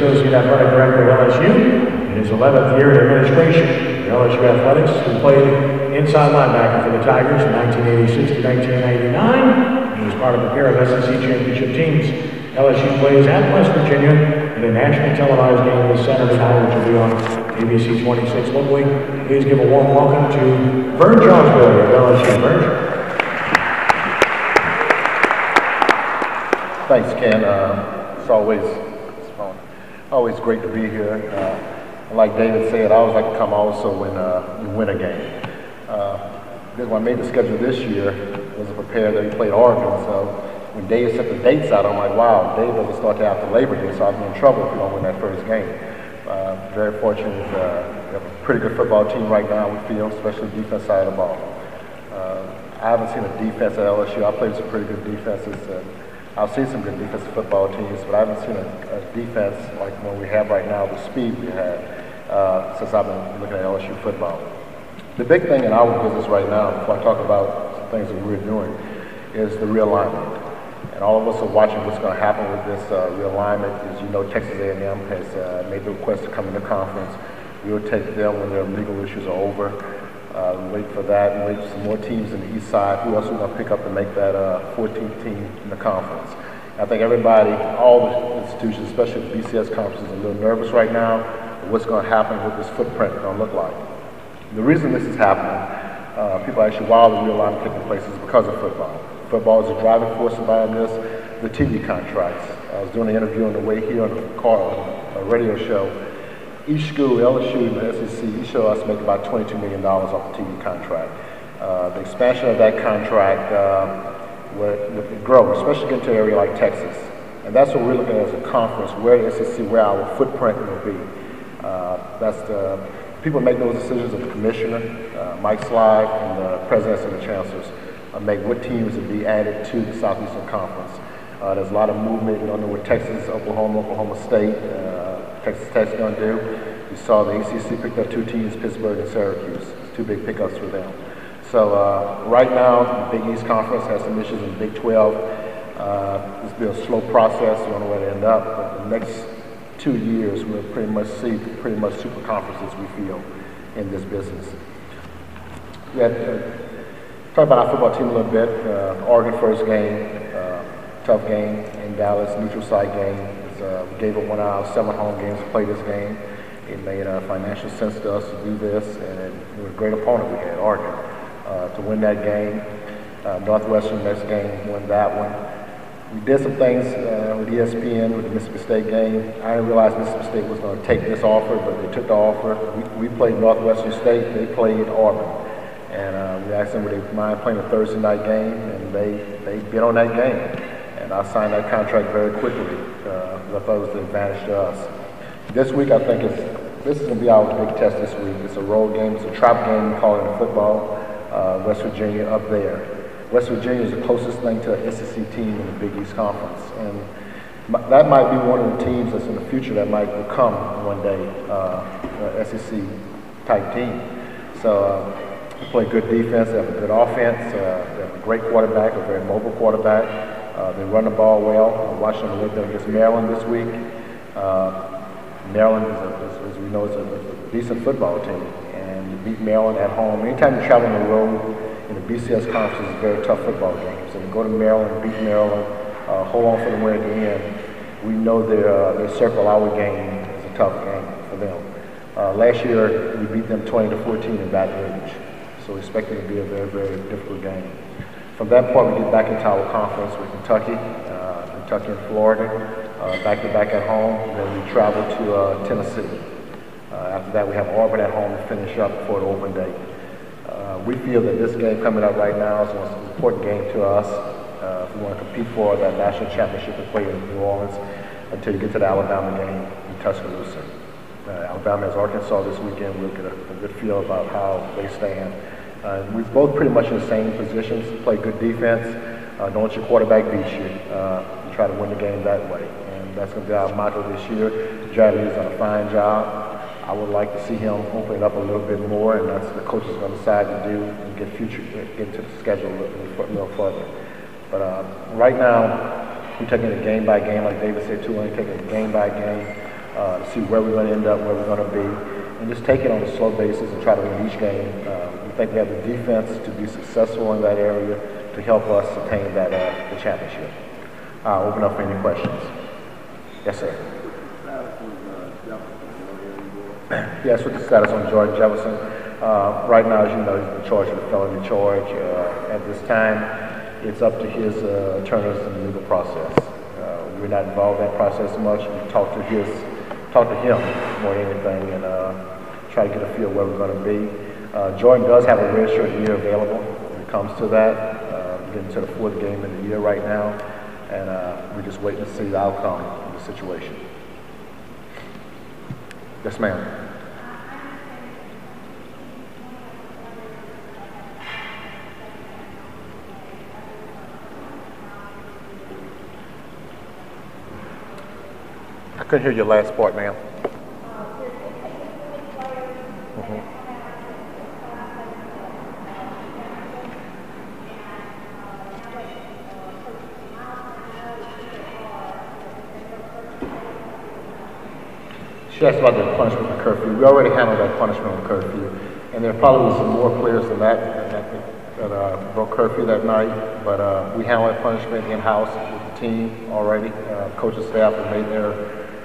Associate Athletic Director at LSU. In his 11th year in administration for LSU Athletics, he played inside linebacker for the Tigers from 1986 to 1999. He was part of a pair of SEC championship teams. LSU plays at West Virginia in a nationally televised game this Saturday night, which will be on ABC 26. Locally, please give a warm welcome to Verge Ausberry of LSU. Verge. Thanks, Ken. It's always great to be here. Like David said, I always like to come also when you win a game. When I made the schedule this year, I was prepared that he played Oregon. So when Dave set the dates out, I'm like, wow, Dave doesn't start till after Labor Day, so I'll be in trouble if we don't win that first game. Very fortunate. We have a pretty good football team right now, we feel, especially the defense side of the ball. I haven't seen a defense at LSU. I played some pretty good defenses. I've seen some good defensive football teams, but I haven't seen a defense like one we have right now, the speed we had, since I've been looking at LSU football. The big thing in our business right now, before I talk about some things that we're doing, is the realignment. And all of us are watching what's going to happen with this realignment. As you know, Texas A&M has made the request to come into conference. We'll take them when their legal issues are over. Wait for that, and wait for some more teams in the east side. Who else are going to pick up to make that 14th team in the conference? I think everybody, all the institutions, especially the BCS conference, is a little nervous right now of what's going to happen, what this footprint is going to look like. The reason this is happening, people actually, while the realignment taking place, is because of football. Football is a driving force behind this. The TV contracts. I was doing an interview on the way here on a radio show. Each school, LSU and the SEC, each of us make about $22 million off the TV contract. The expansion of that contract would grow, especially into an area like Texas. And that's what we're looking at as a conference, where the SEC, where our footprint will be. People make those decisions of the commissioner, Mike Slive, and the presidents and the chancellors make what teams will be added to the Southeastern Conference. There's a lot of movement. You don't know what Texas, Oklahoma State, Texas Tech's going to do. You saw the ACC picked up two teams, Pittsburgh and Syracuse. It's two big pickups for them. So right now, the Big East Conference has some issues in the Big 12. This will be a slow process. We don't know where to end up. But the next 2 years, we'll pretty much see super conferences, we feel, in this business. We had talk about our football team a little bit. Oregon first game, tough game in Dallas, neutral site game. We gave up one of our 7 home games to play this game. It made financial sense to us to do this, and it was a great opponent we had, Oregon, to win that game. Northwestern next game won that one. We did some things with ESPN with the Mississippi State game. I didn't realize Mississippi State was going to take this offer, but they took the offer. We played Northwestern State, they played Auburn. And we asked them would they mind playing a Thursday night game, and they bid on that game. And I signed that contract very quickly because I thought it was an advantage to us. This week, I think this is going to be our big test this week. It's a road game. It's a trap game, we call it in football. West Virginia up there. West Virginia is the closest thing to an SEC team in the Big East Conference. And that might be one of the teams that's in the future that might become one day an SEC-type team. So they play good defense. They have a good offense. They have a great quarterback, a very mobile quarterback. They run the ball well. I'm watching them with them against Maryland this week. Maryland, as we know, is a decent football team. And you beat Maryland at home. Anytime you travel on the road in the BCS conference, it's a very tough football game. So to go to Maryland, beat Maryland, hold on for the win at the end, we know their circle our game is a tough game for them. Last year, we beat them 20-14 in Baton Rouge. So we expect it to be a very, very difficult game. From that point, we get back into our conference with Kentucky and Florida, back-to-back at home. Then we travel to Tennessee. After that, we have Auburn at home to finish up before the open date. We feel that this game coming up right now is an important game to us. If we want to compete for that national championship and play in New Orleans until you get to the Alabama game in Tuscaloosa. Alabama has Arkansas this weekend. We'll get a good feel about how they stand. We're both pretty much in the same positions, play good defense, don't let your quarterback beat you. You try to win the game that way. And that's going to be our motto this year. Jaddy has done a fine job. I would like to see him open it up a little bit more, and that's what the coach is going to decide to do and get into the schedule a little further. But right now, we're taking it game by game, like David said too. We're taking it game by game. to see where we're going to end up, where we're going to be, and just take it on a slow basis and try to win each game. We think we have the defense to be successful in that area to help us attain that the championship. I'll open up for any questions. Yes, sir. Yes, with the status on Jordan Jefferson. Right now, as you know, he's been charged with a felony charge. At this time, it's up to his attorneys in the legal process. We're not involved in that process much. We talk to him more than anything and try to get a feel where we're going to be. Jordan does have a redshirt year available when it comes to that. We're getting to the 4th game in the year right now, and we're just waiting to see the outcome of the situation. Yes, ma'am. I couldn't hear your last part, ma'am. She asked about the punishment of curfew. We already handled that punishment of curfew, and there probably was some more players than that broke curfew that night, but we handled that punishment in-house with the team already. Coaching staff have made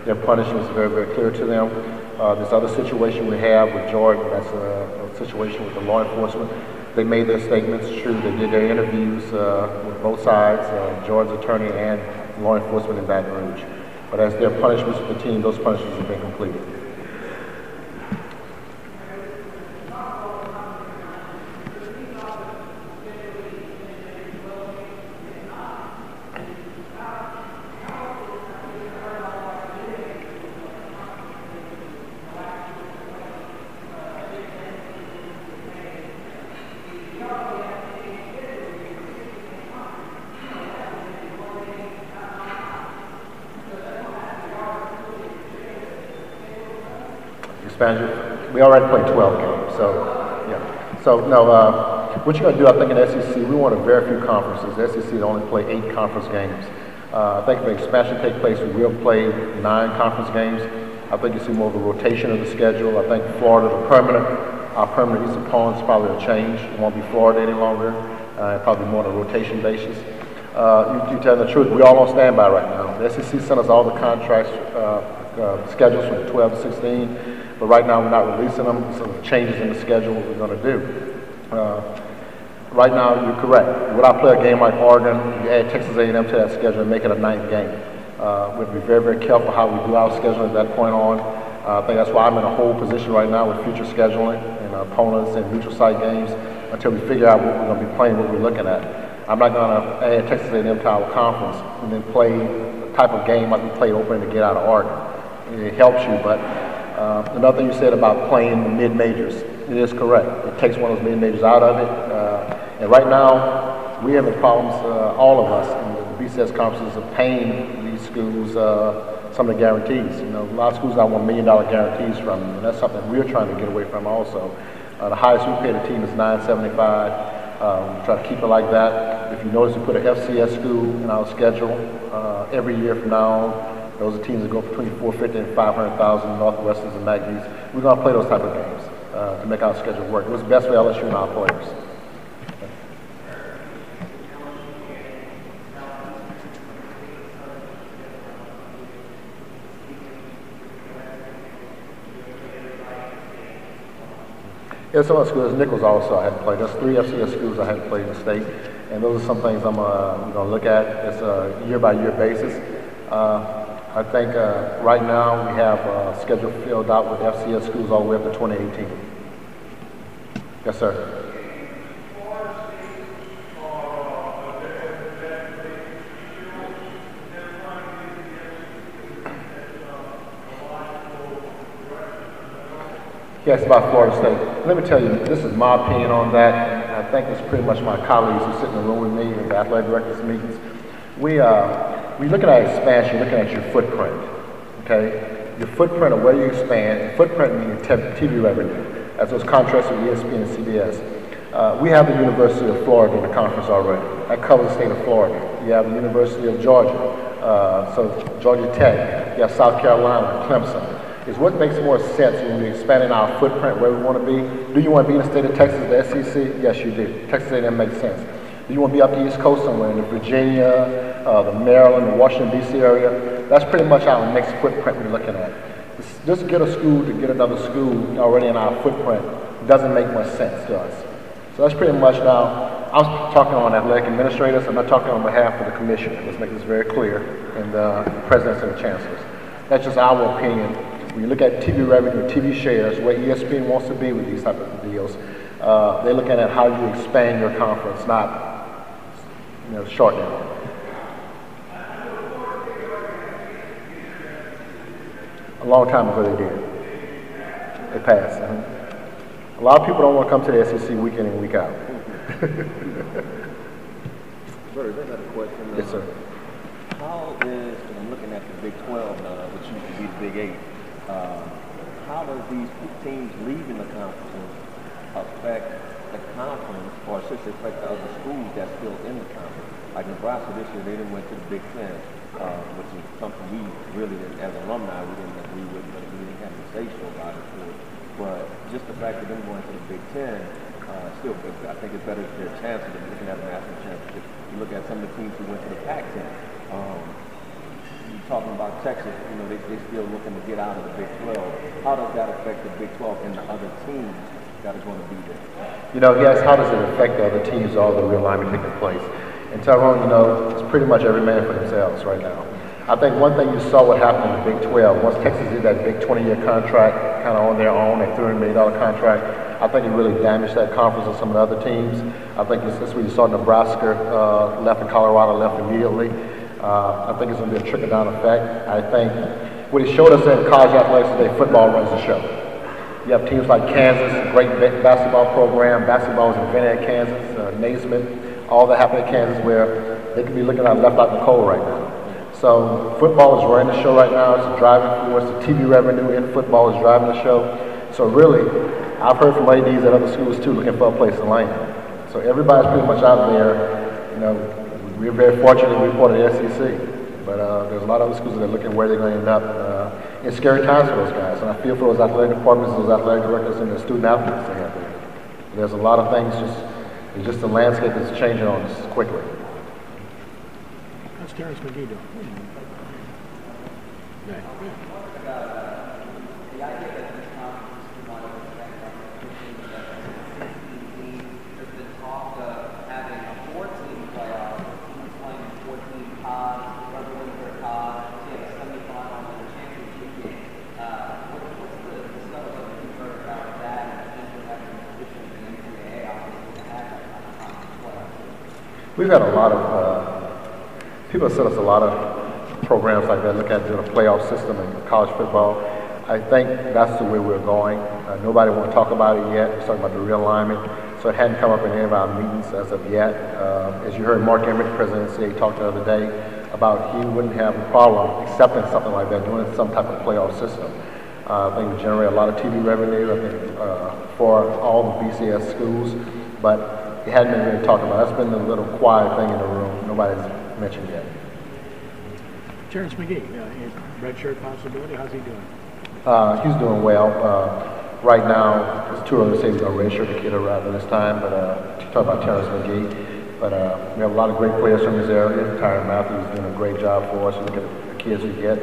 their punishments very, very clear to them. This other situation we have with Jordan, that's a situation with the law enforcement. They made their statements true. They did their interviews with both sides, Jordan's attorney and law enforcement in Baton Rouge. But as their punishments for the team, those punishments have been completed. We already played 12 games, so yeah. So no, what you're going to do, I think in the SEC, we want a very few conferences. The SEC only play 8 conference games. I think if the expansion takes place, we will play 9 conference games. I think you see more of a rotation of the schedule. I think Florida's our permanent East opponents probably will change. It won't be Florida any longer. Probably more on a rotation basis. You tell the truth, we all on standby right now. The SEC sent us all the contracts, schedules from 12 to 16. But right now, we're not releasing them. Some changes in the schedule, what we're going to do. Right now, you're correct. Would I play a game like Oregon, you add Texas A&M to that schedule and make it a 9th game? We have to be very, very careful how we do our scheduling at that point on. I think that's why I'm in a whole position right now with future scheduling and opponents and neutral site games until we figure out what we're going to be playing, what we're looking at. I'm not going to add Texas A&M to our conference and then play the type of game like we played opening to get out of Oregon. It helps you, but another thing you said about playing the mid-majors, it is correct. It takes one of those mid-majors out of it. And right now, we have the problems, all of us in the BCS conferences, of paying these schools some of the guarantees. You know, a lot of schools got $1 million guarantees from them, and that's something we're trying to get away from also. The highest we pay the team is $975. We try to keep it like that. If you notice, we put an FCS school in our schedule every year from now on. Those are teams that go between $450,000 and $500,000, Northwesterns and Magnies. We're going to play those type of games to make our schedule work. It was best for LSU and our players. Yeah, some of the schools, Nichols also I had to play. There's 3 FCS schools I had to play in the state, and those are some things I'm going to look at. It's a year-by-year basis. I think right now we have a schedule filled out with FCS schools all the way up to 2018. Yes, sir. Yes, about Florida State. Let me tell you, this is my opinion on that, and I think it's pretty much my colleagues who sit in the room with me in the athletic directors meetings. We're looking at expansion, looking at your footprint, okay? Your footprint of where you expand, footprint meaning TV revenue, as those contracts with ESPN and CBS. We have the University of Florida in the conference already. That covers the state of Florida. You have the University of Georgia, so Georgia Tech. you have South Carolina, Clemson, is what makes more sense when we're expanding our footprint where we want to be. Do you want to be in the state of Texas, the SEC? Yes, you do. Texas A&M makes sense. Do you want to be up the East Coast somewhere in the Virginia, the Maryland, the Washington, D.C. area? That's pretty much our next footprint we're looking at. Just get a school to get another school already in our footprint doesn't make much sense to us. So that's pretty much now, I'm talking on athletic administrators, I'm not talking on behalf of the commission. Let's make this very clear, and the presidents and the chancellors. That's just our opinion. When you look at TV revenue, TV shares, where ESPN wants to be with these type of deals, they're looking at how you expand your conference, not shorten it. A long time ago they did. They passed. A lot of people don't want to come to the SEC week in and week out. Verge, I got a question. Yes, sir. How is, because I'm looking at the Big 12 now, which used to be the Big 8, how does these teams leaving the conference affect the conference, or should it affect the other schools that's still in the conference? Like Nebraska this year, they didn't went to the Big 10, which is something we really didn't, as alumni, we didn't agree with, but we didn't have to say so about it. But just the fact of them going to the Big 10, still, I think it's better for their chances of looking at a national championship. You look at some of the teams who went to the Pac-10. You're talking about Texas, they still looking to get out of the Big 12. How does that affect the Big 12 and the other teams that are going to be there? Yes, how does it affect the other teams, all the realignment taking place? And Tyrone, it's pretty much every man for themselves right now. I think one thing you saw what happened in the Big 12, once Texas did that big 20-year contract kind of on their own, that $300 million contract, I think it really damaged that conference and some of the other teams. I think that's when you saw Nebraska left and Colorado left immediately. I think it's going to be a trickle-down effect. I think what it showed us in college athletics today, football runs the show. You have teams like Kansas, a great basketball program. Basketball was invented at Kansas, Naismith, all that happened at Kansas where they could be looking at left out in the cold right now. So football is running the show right now. It's a driving force. The TV revenue in football is driving the show. So really, I've heard from ADs at other schools too looking for a place to land. So everybody's pretty much out there. We're very fortunate to be part of the SEC. But there's a lot of other schools that are looking where they're going to end up. It's scary times for those guys. And I feel for those athletic departments, those athletic directors, and the student athletes they have there. There's a lot of things, it's just the landscape that's changing on us quickly. How's Terrence McGee doing? The idea that this conference is one of the there's been talk of having a 14 playoff, teams playing 14 pods, whoever wins their pod, so you have a semifinal and a championship game. What's the stuff that you've heard about that and potentially having a position in the NCAA obviously to have that kind of conference playoff? We've had a lot of people have sent us a lot of programs like that, look at doing a playoff system in college football. I think that's the way we're going. Nobody want to talk about it yet. We're talking about the realignment. So it hadn't come up in any of our meetings as of yet. As you heard Mark Emmett, the president of the CAA, talk the other day about he wouldn't have a problem accepting something like that, doing some type of playoff system. I think it would generate a lot of TV revenue, I think, for all the BCS schools, but it hadn't been really talked about. That's been the little quiet thing in the room. Nobody's mentioned yet. Terrence McGee, redshirt possibility. How's he doing? He's doing well. Right now, it's too early to say we're going to redshirt the kid around this time, but to talk about Terrence McGee. But we have a lot of great players from this area. Tyron Matthews is doing a great job for us. Look at the kids we get.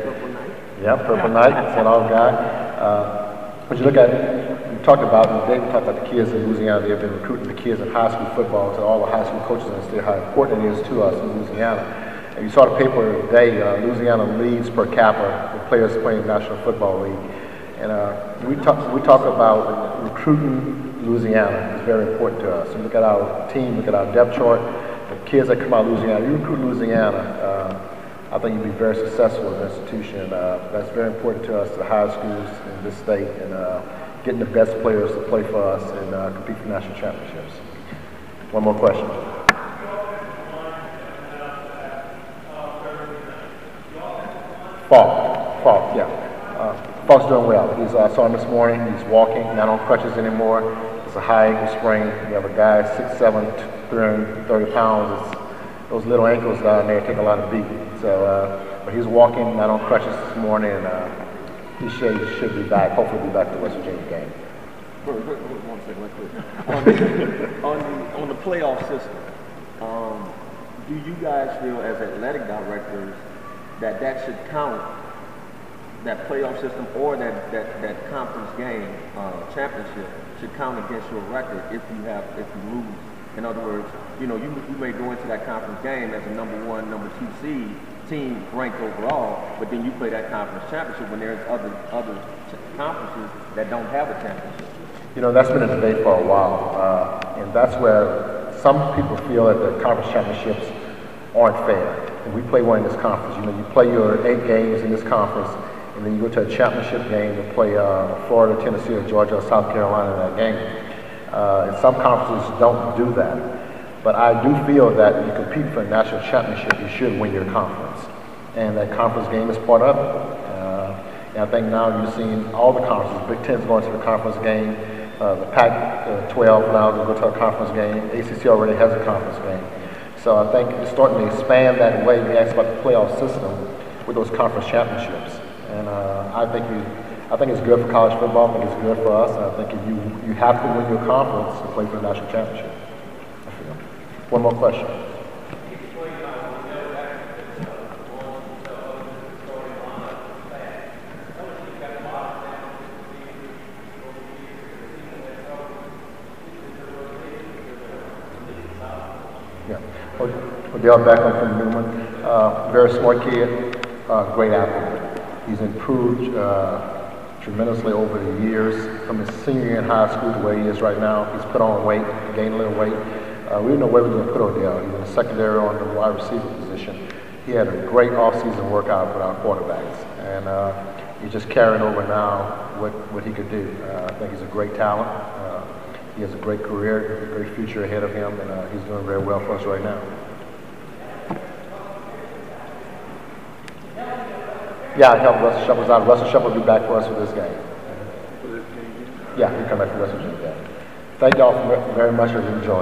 Yeah, Purple Knight, that's an old guy. But you look at, we talked about the kids in Louisiana. They've been recruiting the kids in high school football to all the high school coaches and see how important it is to us in Louisiana. And you saw the paper today, Louisiana leads per capita with players playing National Football League. And we talk about recruiting Louisiana. It's very important to us. You look at our team, look at our depth chart, the kids that come out of Louisiana, you recruit Louisiana, I think you'll be very successful as an institution. That's very important to us, the high schools in this state, and getting the best players to play for us and compete for national championships. One more question. Falk, yeah. Falk's doing well. He's saw him this morning. He's walking, not on crutches anymore. It's a high ankle sprain. You have a guy 6'7", 330 pounds. Those little ankles down there take a lot of beating. So but he's walking out on crutches this morning, and he should be back. Hopefully, be back to the West Virginia game. One second, right quick. On the playoff system, do you guys feel as athletic directors that should count, that playoff system or that conference game championship should count against your record if you lose? In other words, you may go into that conference game as a number 1, number 2 seed team ranked overall, but then you play that conference championship when there's other conferences that don't have a championship. That's been a debate for a while, and that's where some people feel that the conference championships aren't fair. And we play one in this conference. You play your 8 games in this conference, and then you go to a championship game and play Florida, Tennessee, or Georgia, or South Carolina in that game. And some conferences don't do that. But I do feel that you compete for a national championship, you should win your conference. And that conference game is part of it. And I think now you're seeing all the conferences. Big Ten's going to the conference game. The Pac-12 now will go to a conference game. ACC already has a conference game. So I think it's starting to expand that way. We asked about the playoff system with those conference championships. And I think it's good for college football. I think it's good for us. And I think if you have to win your conference to play for the national championship. One more question. Yeah. Odell Beckham from Newman, very smart kid, great athlete. He's improved tremendously over the years from his senior year in high school to where he is right now. He's put on weight, gained a little weight. We didn't know where we were going to put Odell. He was in the secondary on the wide receiver position. He had a great off-season workout with our quarterbacks, and he's just carrying over now what he could do. I think he's a great talent. He has a great career, a great future ahead of him, and he's doing very well for us right now. Yeah, I helped Russell Shepard out. Russell Shepard will be back for us for this game. Yeah, he'll come back for the West Virginia game. Thank y'all very much for enjoying.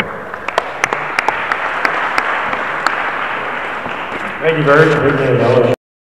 Thank you, Verge.